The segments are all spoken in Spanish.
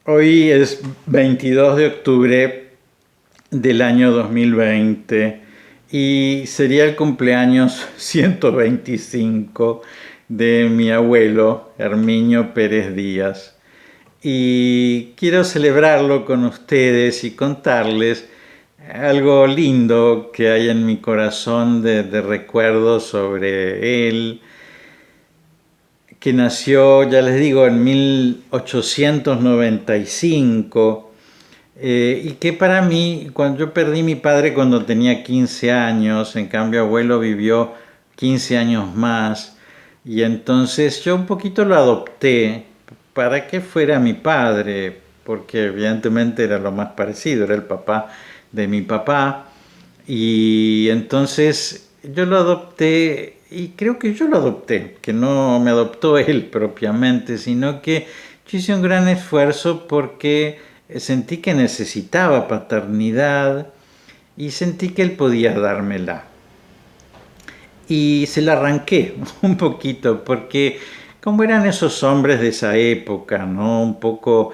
Hoy es 22 de octubre del año 2020 y sería el cumpleaños 125 de mi abuelo Herminio Pérez Díaz. Y quiero celebrarlo con ustedes y contarles algo lindo que hay en mi corazón de recuerdos sobre él, que nació, ya les digo, en 1895 y que para mí, cuando yo perdí a mi padre cuando tenía 15 años, en cambio abuelo vivió 15 años más, y entonces yo un poquito lo adopté para que fuera mi padre, porque evidentemente era lo más parecido, era el papá de mi papá, y entonces yo lo adopté, y creo que yo lo adopté, que no me adoptó él propiamente, sino que yo hice un gran esfuerzo porque sentí que necesitaba paternidad y sentí que él podía dármela. Y se la arranqué un poquito, porque como eran esos hombres de esa época, ¿no? Poco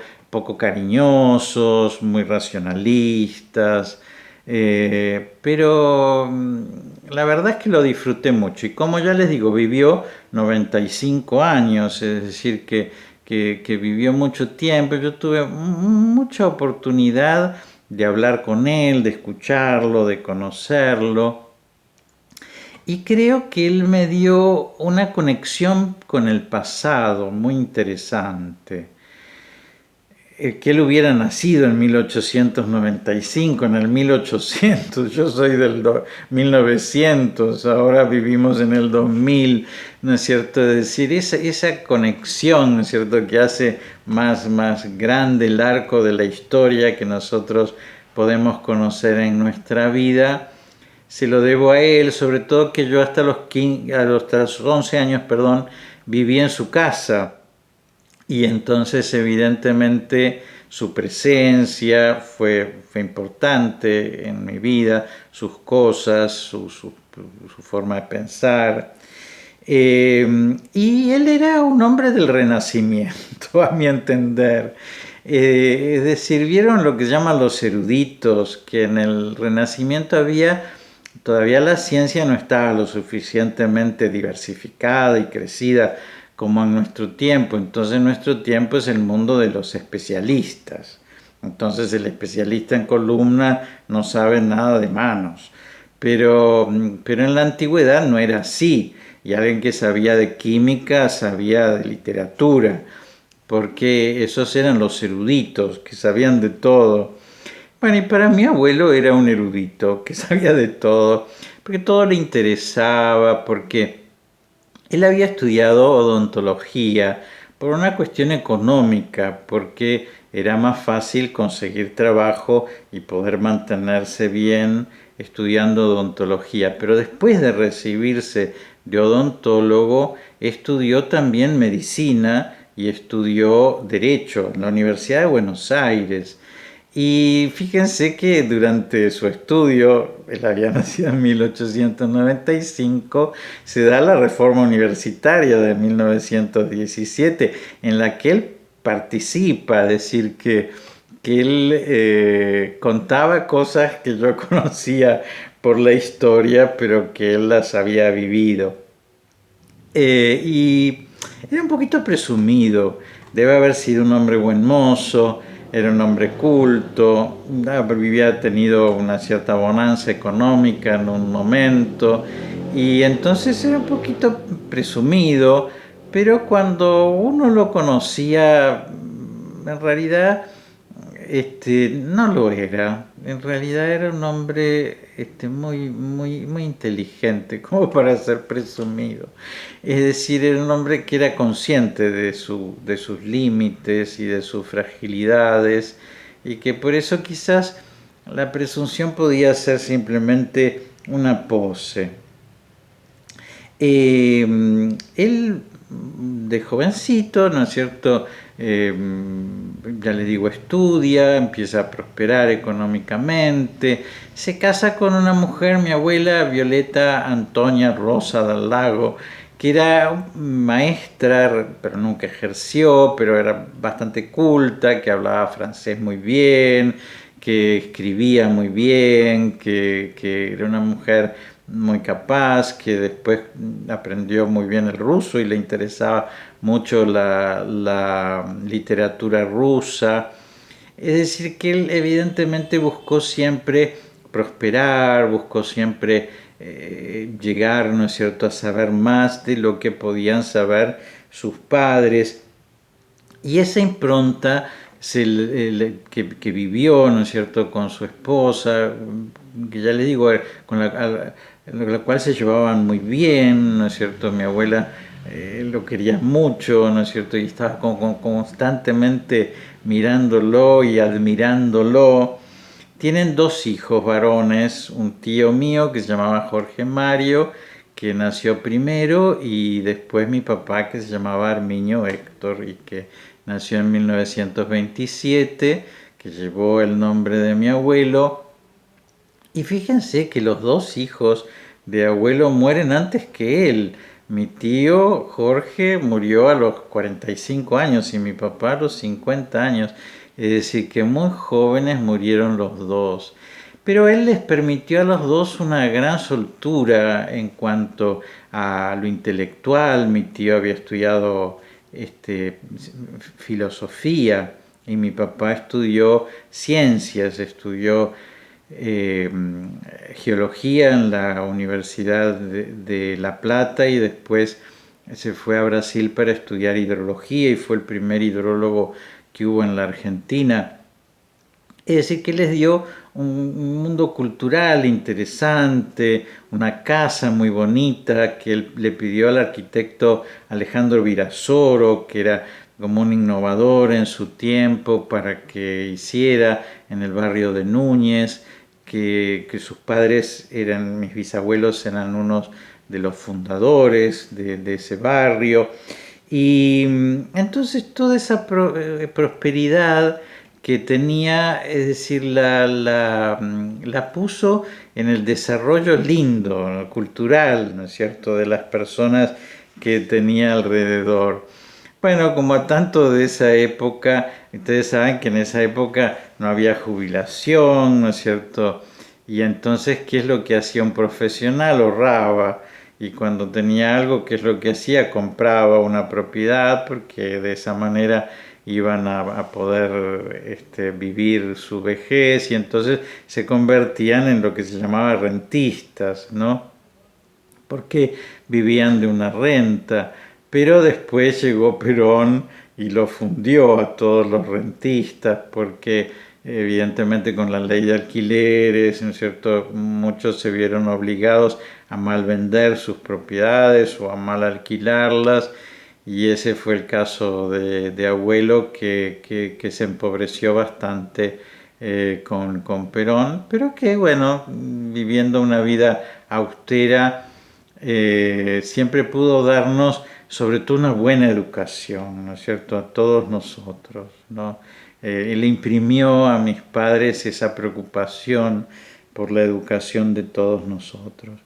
cariñosos, muy racionalistas, pero la verdad es que lo disfruté mucho. Y como ya les digo, vivió 95 años, es decir, que vivió mucho tiempo. Yo tuve mucha oportunidad de hablar con él, de escucharlo, de conocerlo. Y creo que él me dio una conexión con el pasado muy interesante. Que él hubiera nacido en 1895, en el 1800, yo soy del 1900, ahora vivimos en el 2000, ¿no es cierto? Es decir, esa conexión, ¿no es cierto?, que hace más grande el arco de la historia que nosotros podemos conocer en nuestra vida. Se lo debo a él, sobre todo que yo hasta hasta los 11 años, perdón, viví en su casa, y entonces evidentemente su presencia fue importante en mi vida, sus cosas, su forma de pensar. Y él era un hombre del Renacimiento, a mi entender. Es decir, vieron lo que llaman los eruditos, que en el Renacimiento todavía la ciencia no estaba lo suficientemente diversificada y crecida como en nuestro tiempo. Entonces nuestro tiempo es el mundo de los especialistas. Entonces el especialista en columna no sabe nada de manos. Pero en la antigüedad no era así. Y alguien que sabía de química sabía de literatura, porque esos eran los eruditos que sabían de todo. Bueno, y para mi abuelo era un erudito que sabía de todo, porque todo le interesaba, porque él había estudiado odontología por una cuestión económica, porque era más fácil conseguir trabajo y poder mantenerse bien estudiando odontología. Pero después de recibirse de odontólogo, estudió también medicina y estudió derecho en la Universidad de Buenos Aires. Y fíjense que durante su estudio, él había nacido en 1895, se da la reforma universitaria de 1917, en la que él participa, es decir, que él contaba cosas que yo conocía por la historia, pero que él las había vivido. Y era un poquito presumido, debe haber sido un hombre buen mozo, era un hombre culto, había tenido una cierta bonanza económica en un momento, y entonces era un poquito presumido, pero cuando uno lo conocía, en realidad no lo era. En realidad era un hombre muy inteligente, como para ser presumido. Es decir, era un hombre que era consciente de sus límites y de sus fragilidades, y que por eso quizás la presunción podía ser simplemente una pose. Él de jovencito, ¿no es cierto? Ya le digo, estudia, empieza a prosperar económicamente, se casa con una mujer, mi abuela Violeta Antonia Rosa del Lago, que era maestra, pero nunca ejerció, pero era bastante culta, que hablaba francés muy bien, que escribía muy bien, que era una mujer muy capaz, que después aprendió muy bien el ruso y le interesaba mucho la literatura rusa. Es decir, que él evidentemente buscó siempre prosperar, buscó siempre llegar, ¿no es cierto?, a saber más de lo que podían saber sus padres. Y esa impronta que vivió, ¿no es cierto?, con su esposa, que ya le digo, la cual se llevaban muy bien, ¿no es cierto? Mi abuela lo quería mucho, ¿no es cierto? Y estaba constantemente mirándolo y admirándolo. Tienen dos hijos varones, un tío mío que se llamaba Jorge Mario, que nació primero, y después mi papá que se llamaba Arminio Héctor y que nació en 1927, que llevó el nombre de mi abuelo. Y fíjense que los dos hijos de abuelo mueren antes que él. Mi tío Jorge murió a los 45 años y mi papá a los 50 años. Es decir, que muy jóvenes murieron los dos. Pero él les permitió a los dos una gran soltura en cuanto a lo intelectual. Mi tío había estudiado filosofía y mi papá estudió ciencias, estudió eh, geología en la Universidad de La Plata y después se fue a Brasil para estudiar hidrología y fue el primer hidrólogo que hubo en la Argentina. Es decir, que les dio un mundo cultural interesante, una casa muy bonita que él le pidió al arquitecto Alejandro Virasoro, que era como un innovador en su tiempo, para que hiciera en el barrio de Núñez, que sus padres eran, mis bisabuelos eran unos de los fundadores de ese barrio. Y entonces toda esa prosperidad que tenía, es decir, la puso en el desarrollo lindo, cultural, ¿no es cierto?, de las personas que tenía alrededor. Bueno, como a tanto de esa época, ustedes saben que en esa época no había jubilación, ¿no es cierto? Y entonces, ¿qué es lo que hacía un profesional? Ahorraba. Y cuando tenía algo, ¿qué es lo que hacía? Compraba una propiedad porque de esa manera iban a poder vivir su vejez y entonces se convertían en lo que se llamaba rentistas, ¿no? Porque vivían de una renta, pero después llegó Perón y lo fundió a todos los rentistas, porque evidentemente con la ley de alquileres, ¿no es cierto?, muchos se vieron obligados a mal vender sus propiedades o a mal alquilarlas, y ese fue el caso de abuelo que se empobreció bastante con Perón, pero que bueno, viviendo una vida austera, siempre pudo darnos sobre todo una buena educación, ¿no es cierto?, a todos nosotros, ¿no? Él imprimió a mis padres esa preocupación por la educación de todos nosotros.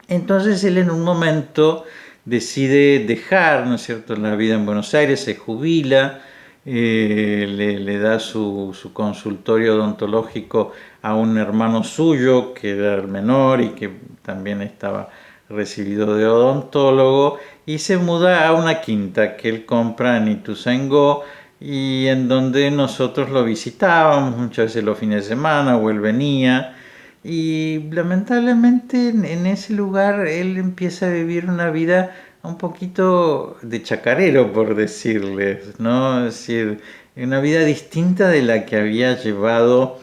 Entonces él en un momento decide dejar, ¿no es cierto?, la vida en Buenos Aires, se jubila, le da su consultorio odontológico a un hermano suyo que era el menor y que también estaba recibido de odontólogo, y se muda a una quinta que él compra en Ituzaingó y en donde nosotros lo visitábamos muchas veces los fines de semana o él venía. Y lamentablemente en ese lugar él empieza a vivir una vida un poquito de chacarero, por decirles, ¿no? Es decir, una vida distinta de la que había llevado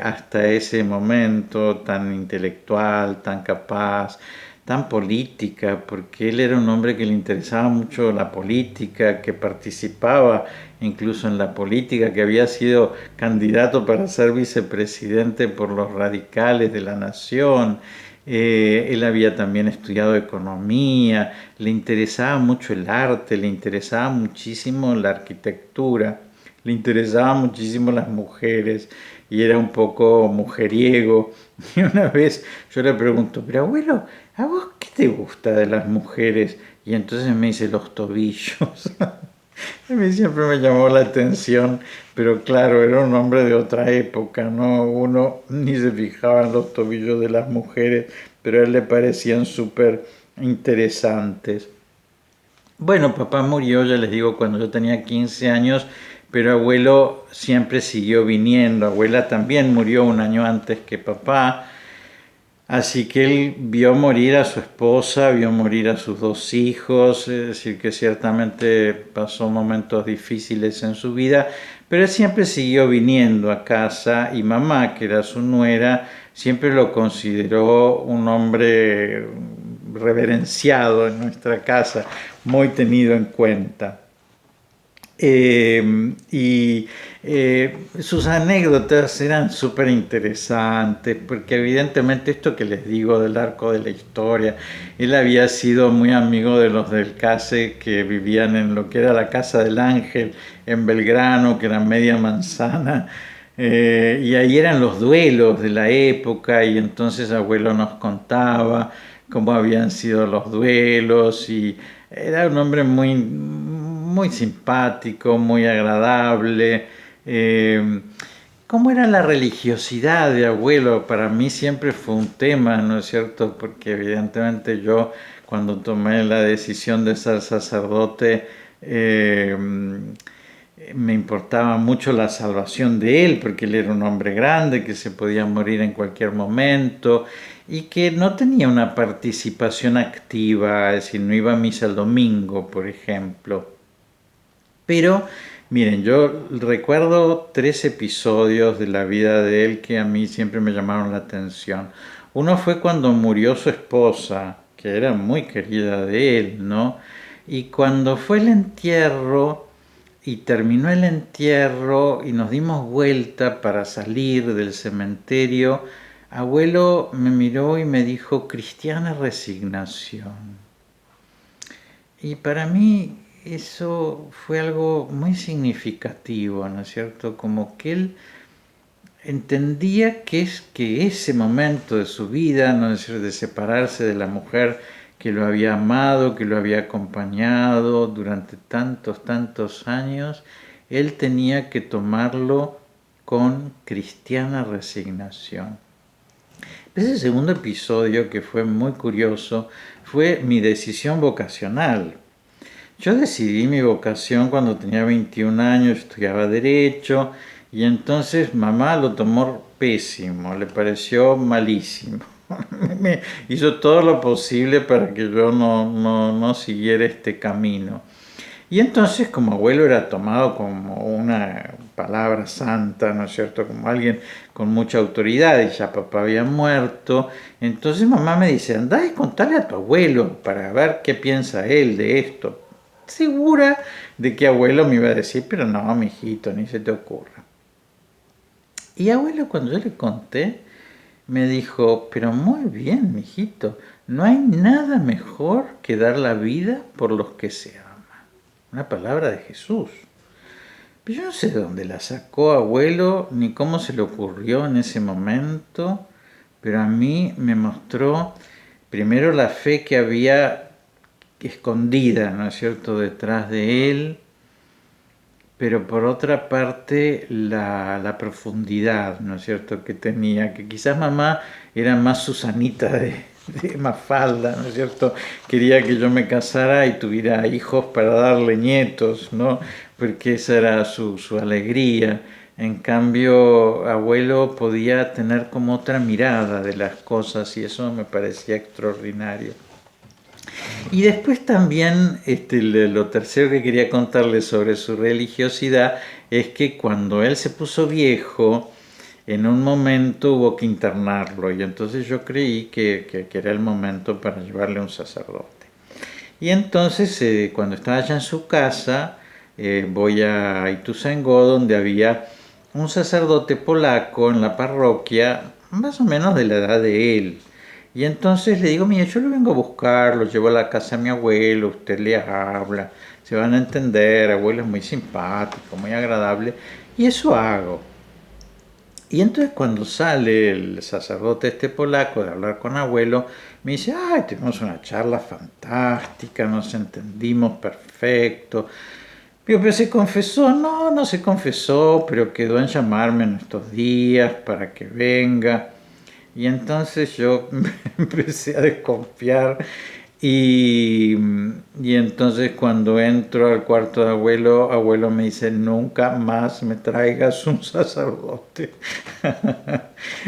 hasta ese momento, tan intelectual, tan capaz, tan política, porque él era un hombre que le interesaba mucho la política, que participaba incluso en la política, que había sido candidato para ser vicepresidente por los radicales de la nación. Él había también estudiado economía, le interesaba mucho el arte, le interesaba muchísimo la arquitectura, le interesaban muchísimo las mujeres y era un poco mujeriego. Y una vez yo le pregunto, pero abuelo, ¿a vos qué te gusta de las mujeres? Y entonces me dice los tobillos. A mí siempre me llamó la atención, pero claro, era un hombre de otra época, ¿no? Uno ni se fijaba en los tobillos de las mujeres, pero a él le parecían súper interesantes. Bueno, papá murió, ya les digo, cuando yo tenía 15 años, pero abuelo siempre siguió viniendo. Abuela también murió un año antes que papá. Así que él vio morir a su esposa, vio morir a sus dos hijos, es decir, que ciertamente pasó momentos difíciles en su vida, pero él siempre siguió viniendo a casa y mamá, que era su nuera, siempre lo consideró un hombre reverenciado en nuestra casa, muy tenido en cuenta. Y sus anécdotas eran súper interesantes, porque evidentemente esto que les digo del arco de la historia, él había sido muy amigo de los del CASE que vivían en lo que era la Casa del Ángel en Belgrano, que era media manzana, y ahí eran los duelos de la época, y entonces abuelo nos contaba cómo habían sido los duelos, y era un hombre muy simpático, muy agradable. ¿Cómo era la religiosidad de abuelo? Para mí siempre fue un tema, ¿no es cierto? Porque evidentemente yo cuando tomé la decisión de ser sacerdote, me importaba mucho la salvación de él, porque él era un hombre grande, que se podía morir en cualquier momento y que no tenía una participación activa, es decir, no iba a misa el domingo, por ejemplo. Pero, miren, yo recuerdo 3 episodios de la vida de él que a mí siempre me llamaron la atención. Uno fue cuando murió su esposa, que era muy querida de él, ¿no? Y cuando fue el entierro y terminó el entierro y nos dimos vuelta para salir del cementerio, abuelo me miró y me dijo, cristiana resignación. Y para mí eso fue algo muy significativo, ¿no es cierto? Como que él entendía que ese momento de su vida, ¿no es cierto?, de separarse de la mujer que lo había amado, que lo había acompañado durante tantos años, él tenía que tomarlo con cristiana resignación. Ese segundo episodio, que fue muy curioso, fue mi decisión vocacional. Yo decidí mi vocación cuando tenía 21 años, estudiaba Derecho, y entonces mamá lo tomó pésimo, le pareció malísimo. Me hizo todo lo posible para que yo no siguiera este camino. Y entonces, como abuelo era tomado como una palabra santa, ¿no es cierto? Como alguien con mucha autoridad, y ya papá había muerto, entonces mamá me dice, andá y contale a tu abuelo para ver qué piensa él de esto. Segura de que abuelo me iba a decir, pero no, mijito, ni se te ocurra. Y abuelo, cuando yo le conté, me dijo, pero muy bien, mijito, no hay nada mejor que dar la vida por los que se aman. Una palabra de Jesús. Pero yo no sé de dónde la sacó abuelo, ni cómo se le ocurrió en ese momento, pero a mí me mostró primero la fe que había escondida, ¿no es cierto?, detrás de él, pero por otra parte la profundidad, ¿no es cierto?, que tenía, que quizás mamá era más Susanita de Mafalda, ¿no es cierto?, quería que yo me casara y tuviera hijos para darle nietos, ¿no?, porque esa era su alegría. En cambio, abuelo podía tener como otra mirada de las cosas y eso me parecía extraordinario. Y después también, lo tercero que quería contarles sobre su religiosidad es que cuando él se puso viejo, en un momento hubo que internarlo y entonces yo creí que era el momento para llevarle a un sacerdote. Y entonces, cuando estaba allá en su casa, voy a Ituzaingó, donde había un sacerdote polaco en la parroquia, más o menos de la edad de él. Y entonces le digo, mire, yo lo vengo a buscar, lo llevo a la casa de mi abuelo, usted le habla, se van a entender, abuelo es muy simpático, muy agradable, y eso hago. Y entonces cuando sale el sacerdote este polaco de hablar con abuelo, me dice, ay, tuvimos una charla fantástica, nos entendimos perfecto. Digo, pero se confesó, no, no se confesó, pero quedó en llamarme en estos días para que venga. Y entonces yo empecé a desconfiar y, y entonces cuando entro al cuarto de abuelo, abuelo me dice, nunca más me traigas un sacerdote.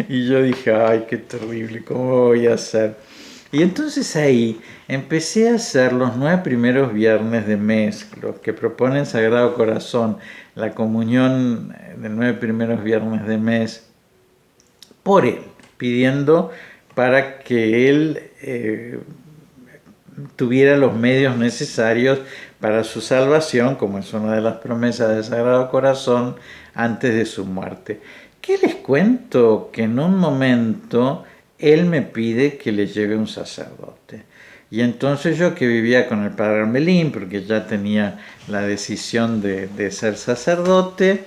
Y yo dije, ay, qué terrible, ¿cómo voy a hacer? Y entonces ahí empecé a hacer los 9 primeros viernes de mes, los que proponen Sagrado Corazón, la comunión de 9 primeros viernes de mes, por él, pidiendo para que él tuviera los medios necesarios para su salvación, como es una de las promesas del Sagrado Corazón, antes de su muerte. ¿Qué les cuento? Que en un momento él me pide que le lleve un sacerdote. Y entonces yo, que vivía con el padre Armelín, porque ya tenía la decisión de ser sacerdote,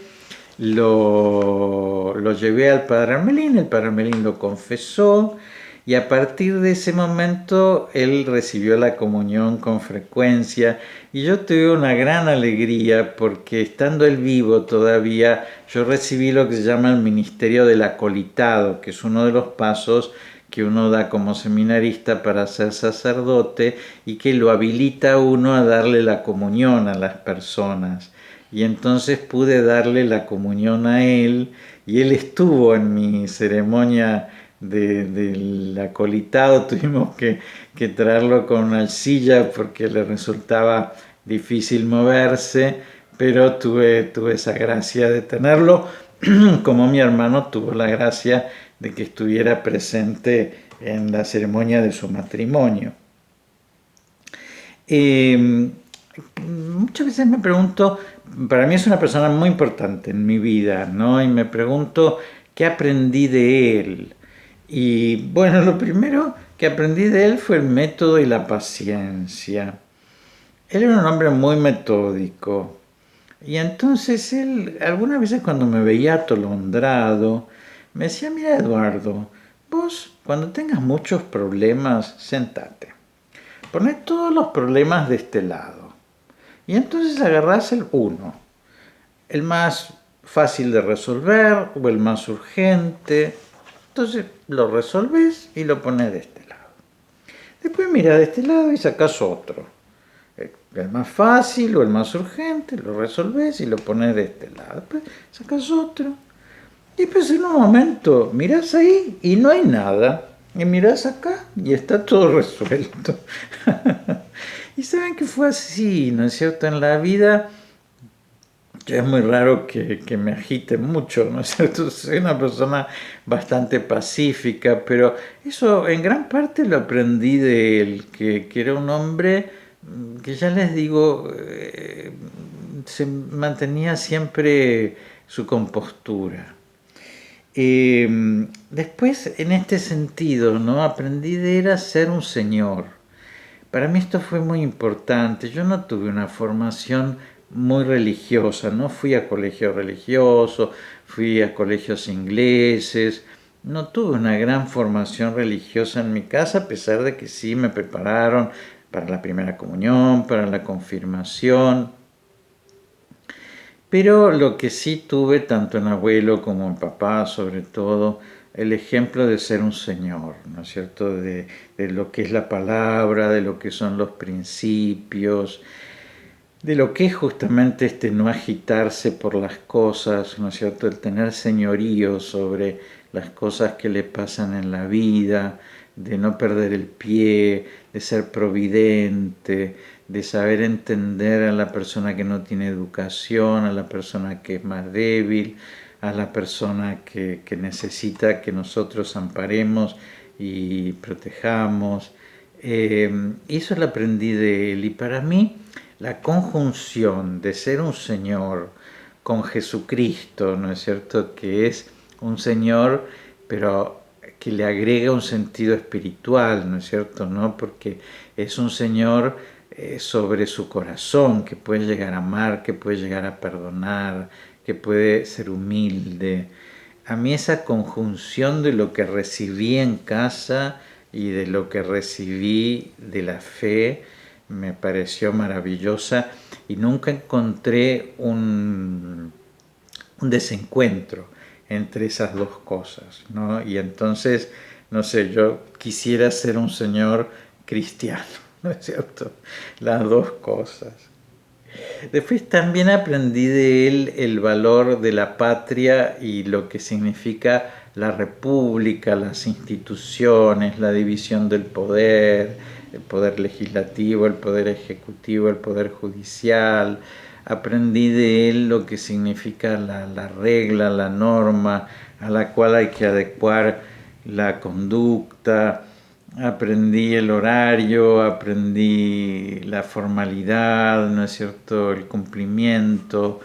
lo llevé al padre Armelín, el padre Armelín lo confesó, y a partir de ese momento él recibió la comunión con frecuencia, y yo tuve una gran alegría porque, estando él vivo todavía, yo recibí lo que se llama el ministerio del acolitado, que es uno de los pasos que uno da como seminarista para ser sacerdote, y que lo habilita a uno a darle la comunión a las personas. Y entonces pude darle la comunión a él, y él estuvo en mi ceremonia del acolitado. Tuvimos que traerlo con una silla porque le resultaba difícil moverse, pero tuve esa gracia de tenerlo, como mi hermano tuvo la gracia de que estuviera presente en la ceremonia de su matrimonio. Muchas veces me pregunto, para mí es una persona muy importante en mi vida, ¿no? Y me pregunto qué aprendí de él. Y bueno, lo primero que aprendí de él fue el método y la paciencia. Él era un hombre muy metódico. Y entonces él, algunas veces cuando me veía atolondrado, me decía, mira Eduardo, vos cuando tengas muchos problemas, sentate. Poné todos los problemas de este lado. Y entonces agarrás el uno, el más fácil de resolver o el más urgente. Entonces lo resolvés y lo pones de este lado. Después mira de este lado y sacás otro. El más fácil o el más urgente, lo resolvés y lo pones de este lado. Después sacás otro. Y pues en un momento mirás ahí y no hay nada. Y mirás acá y está todo resuelto. Y saben que fue así, ¿no es cierto? En la vida es muy raro que me agite mucho, ¿no es cierto? Soy una persona bastante pacífica, pero eso en gran parte lo aprendí de él, que era un hombre que, ya les digo, se mantenía siempre su compostura. Después, en este sentido, ¿no? Aprendí de él a ser un señor. Para mí esto fue muy importante. Yo no tuve una formación muy religiosa, no fui a colegio religioso, fui a colegios ingleses, no tuve una gran formación religiosa en mi casa, a pesar de que sí me prepararon para la primera comunión, para la confirmación. Pero lo que sí tuve, tanto en abuelo como en papá, sobre todo, el ejemplo de ser un señor, ¿no es cierto? De lo que es la palabra, de lo que son los principios, de lo que es justamente este no agitarse por las cosas, ¿no es cierto? El tener señorío sobre las cosas que le pasan en la vida, de no perder el pie, de ser providente, de saber entender a la persona que no tiene educación, a la persona que es más débil, a la persona que necesita que nosotros amparemos y protejamos. Eso lo aprendí de él, y para mí la conjunción de ser un Señor con Jesucristo, ¿no es cierto? Que es un Señor, pero que le agrega un sentido espiritual, ¿no es cierto? ¿No? Porque es un Señor sobre su corazón, que puede llegar a amar, que puede llegar a perdonar, que puede ser humilde. A mí esa conjunción de lo que recibí en casa y de lo que recibí de la fe me pareció maravillosa y nunca encontré un desencuentro entre esas dos cosas, ¿no? Y entonces, no sé, yo quisiera ser un señor cristiano, ¿no es cierto? Las dos cosas. Después también aprendí de él el valor de la patria y lo que significa la república, las instituciones, la división del poder, el poder legislativo, el poder ejecutivo, el poder judicial. Aprendí de él lo que significa la regla, la norma a la cual hay que adecuar la conducta. Aprendí el horario, aprendí la formalidad, ¿no es cierto?, el cumplimiento.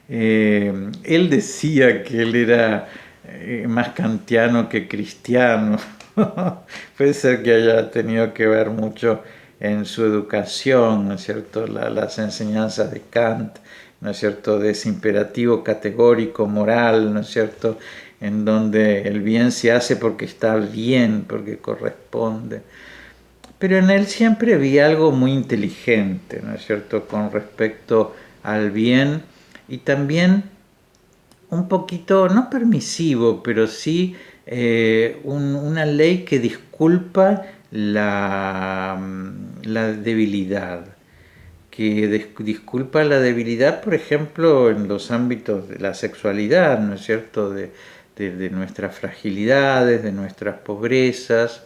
Él decía que él era más kantiano que cristiano. Puede ser que haya tenido que ver mucho en su educación, ¿no es cierto?, las enseñanzas de Kant, ¿no es cierto?, de ese imperativo categórico, moral, ¿no es cierto?, en donde el bien se hace porque está bien, porque corresponde. Pero en él siempre vi algo muy inteligente, ¿no es cierto?, con respecto al bien y también un poquito, no permisivo, pero sí una ley que disculpa la debilidad, que disculpa la debilidad, por ejemplo, en los ámbitos de la sexualidad, ¿no es cierto?, de nuestras fragilidades, de nuestras pobrezas,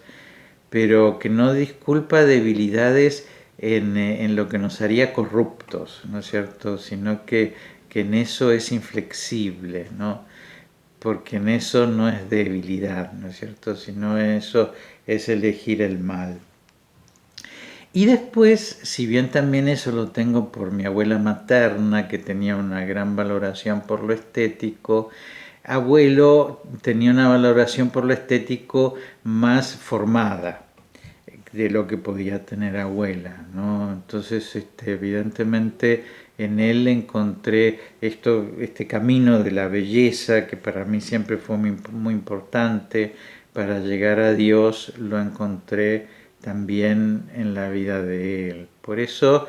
pero que no disculpa debilidades en lo que nos haría corruptos, ¿no es cierto?, sino que en eso es inflexible, ¿no?, porque en eso no es debilidad, ¿no es cierto?, sino eso es elegir el mal. Y después, si bien también eso lo tengo por mi abuela materna, que tenía una gran valoración por lo estético, abuelo tenía una valoración por lo estético más formada de lo que podía tener abuela, ¿no? Entonces, evidentemente en él encontré este camino de la belleza, que para mí siempre fue muy, muy importante. Para llegar a Dios lo encontré también en la vida de él. Por eso,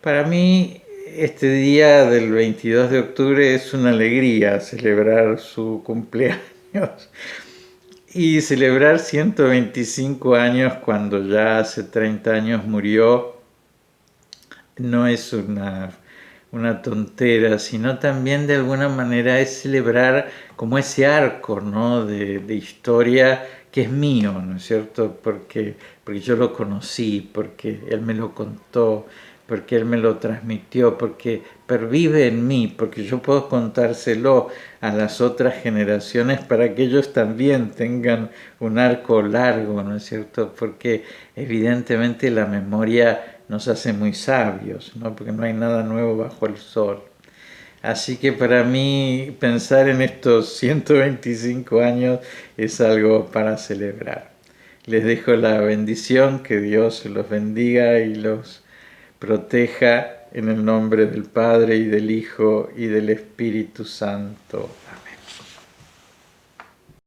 para mí, este día del 22 de octubre es una alegría celebrar su cumpleaños y celebrar 125 años cuando ya hace 30 años murió. No es una tontera, sino también de alguna manera es celebrar como ese arco, ¿no?, de historia que es mío, ¿no es cierto?, porque yo lo conocí, porque él me lo contó, porque él me lo transmitió, porque pervive en mí, porque yo puedo contárselo a las otras generaciones para que ellos también tengan un arco largo, ¿no es cierto?, porque evidentemente la memoria nos hace muy sabios, ¿no?, porque no hay nada nuevo bajo el sol. Así que para mí pensar en estos 125 años es algo para celebrar. Les dejo la bendición, que Dios los bendiga y los proteja en el nombre del Padre y del Hijo y del Espíritu Santo.